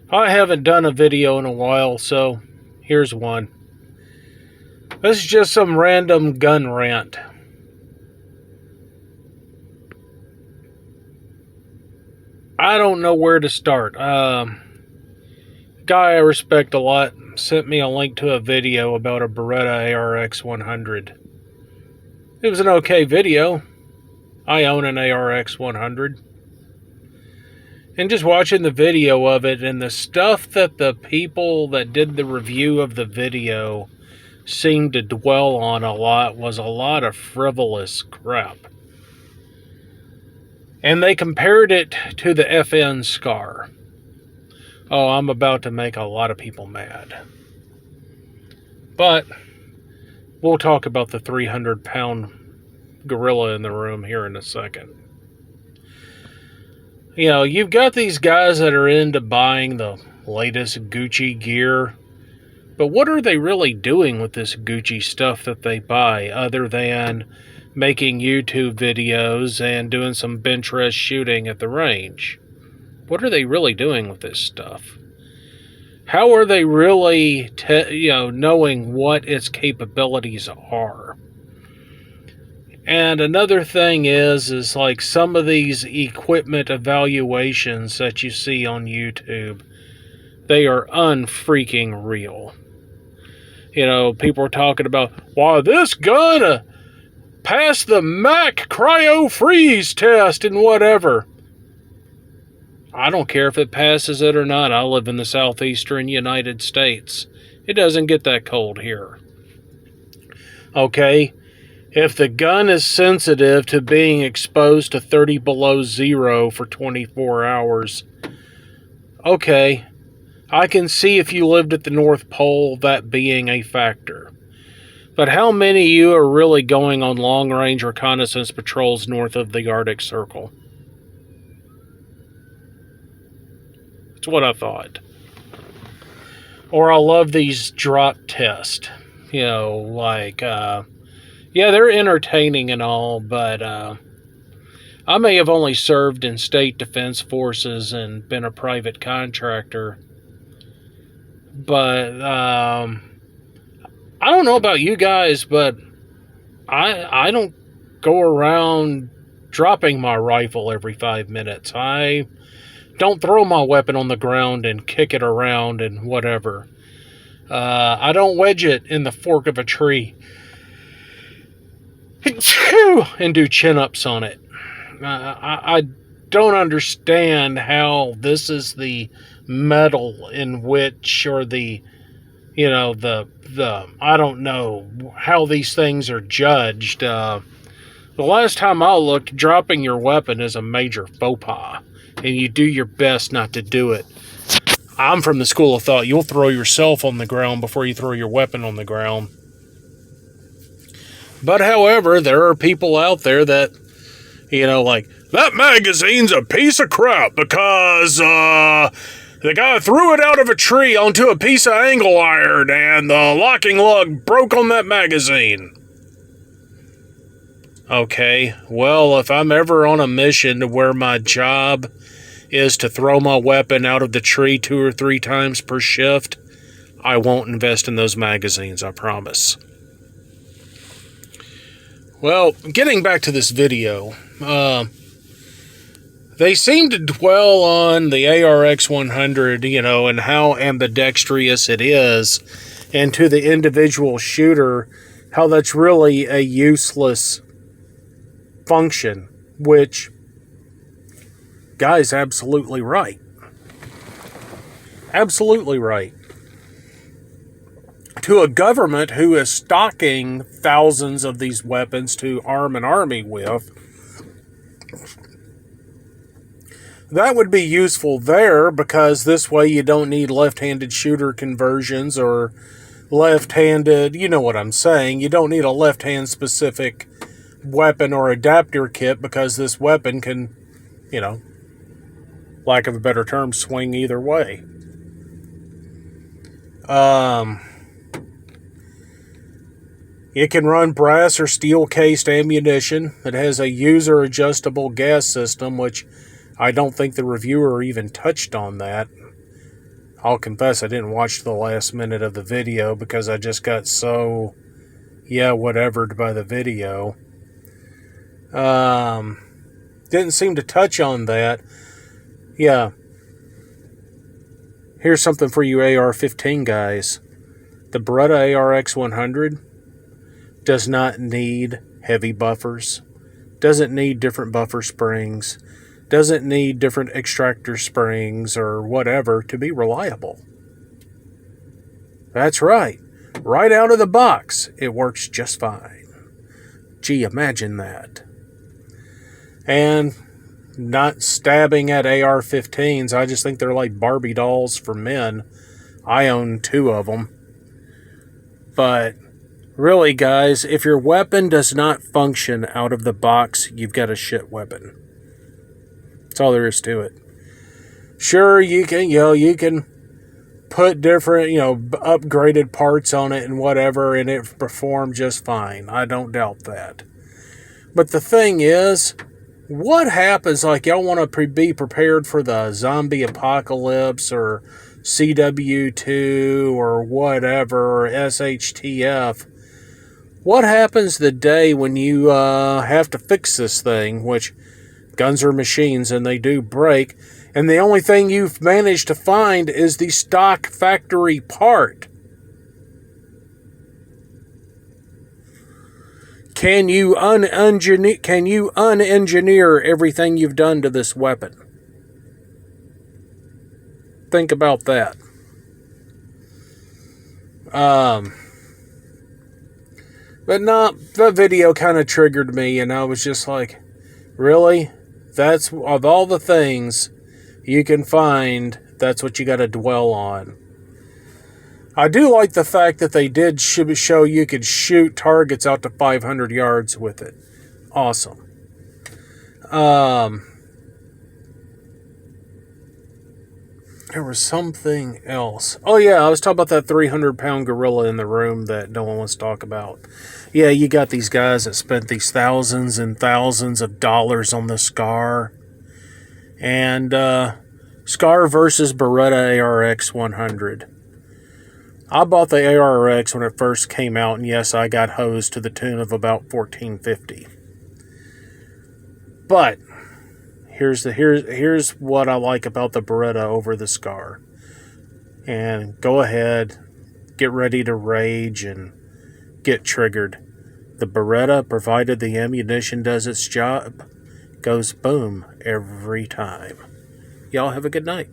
I haven't done a video in a while, so here's one. This is just some random gun rant. I don't know where to start. Guy I respect a lot sent me a link to a video about a Beretta ARX 100. It was an okay video. I own an ARX 100. And just watching the video of it and the stuff that the people that did the review of the video seemed to dwell on a lot was a lot of frivolous crap. And they compared it to the FN Scar. Oh, I'm about to make a lot of people mad. But we'll talk about the 300-pound gorilla in the room here in a second. You know, you've got these guys that are into buying the latest Gucci gear, but what are they really doing with this Gucci stuff that they buy other than making YouTube videos and doing some bench rest shooting at the range? What are they really doing with this stuff? How are they really, knowing what its capabilities are? And another thing is like some of these equipment evaluations that you see on YouTube, they are unfreaking real. You know, people are talking about, why this gun passed the MAC cryo freeze test and whatever. I don't care if it passes it or not. I live in the southeastern United States. It doesn't get that cold here. Okay? If the gun is sensitive to being exposed to 30 below zero for 24 hours, okay, I can see if you lived at the North Pole that being a factor. But how many of you are really going on long-range reconnaissance patrols north of the Arctic Circle? That's what I thought. Or I love these drop tests. You know, like, yeah, they're entertaining and all, but I may have only served in state defense forces and been a private contractor. But I don't know about you guys, but I don't go around dropping my rifle every 5 minutes. I don't throw my weapon on the ground and kick it around and whatever. I don't wedge it in the fork of a tree and do chin-ups on it. I don't understand how this is the metal in which, or the I don't know how these things are judged. The last time I looked, dropping your weapon is a major faux pas, and you do your best not to do it. I'm from the school of thought you'll throw yourself on the ground before you throw your weapon on the ground. But however, there are people out there that, like, that magazine's a piece of crap because the guy threw it out of a tree onto a piece of angle iron and the locking lug broke on that magazine. Okay, well, if I'm ever on a mission to where my job is to throw my weapon out of the tree 2 or 3 times per shift, I won't invest in those magazines, I promise. Well, getting back to this video, they seem to dwell on the ARX 100, and how ambidextrous it is, and to the individual shooter, how that's really a useless function, which, guy's absolutely right. Absolutely right. To a government who is stocking thousands of these weapons to arm an army with, that would be useful there, because this way you don't need left-handed shooter conversions or left-handed, you know what I'm saying. You don't need a left-hand specific weapon or adapter kit, because this weapon can, lack of a better term, swing either way. It can run brass or steel-cased ammunition. It has a user-adjustable gas system, which I don't think the reviewer even touched on that. I'll confess I didn't watch the last minute of the video because I just got so, whatevered by the video. Didn't seem to touch on that. Yeah. Here's something for you AR-15 guys. The Beretta ARX-100 does not need heavy buffers, doesn't need different buffer springs, doesn't need different extractor springs or whatever to be reliable. That's right. Right out of the box, it works just fine. Gee, imagine that. And not stabbing at AR-15s, I just think they're like Barbie dolls for men. I own 2 of them. But really, guys, if your weapon does not function out of the box, you've got a shit weapon. That's all there is to it. Sure, you can put different, upgraded parts on it and whatever, and it performed just fine. I don't doubt that. But the thing is, what happens, like, y'all want to be prepared for the zombie apocalypse or CW2 or whatever, or SHTF. What happens the day when you have to fix this thing, which guns are machines and they do break, and the only thing you've managed to find is the stock factory part? Can you unengineer everything you've done to this weapon? Think about that. But no, the video kind of triggered me, and I was just like, really? That's, of all the things you can find, that's what you got to dwell on. I do like the fact that they did show you could shoot targets out to 500 yards with it. Awesome. There was something else. Oh yeah, I was talking about that 300-pound gorilla in the room that no one wants to talk about. Yeah, you got these guys that spent these thousands and thousands of dollars on the Scar. And Scar versus Beretta ARX 100. I bought the ARX when it first came out, and yes, I got hosed to the tune of about $14.50. But here's what I like about the Beretta over the Scar. And go ahead, get ready to rage and get triggered. The Beretta, provided the ammunition does its job, goes boom every time. Y'all have a good night.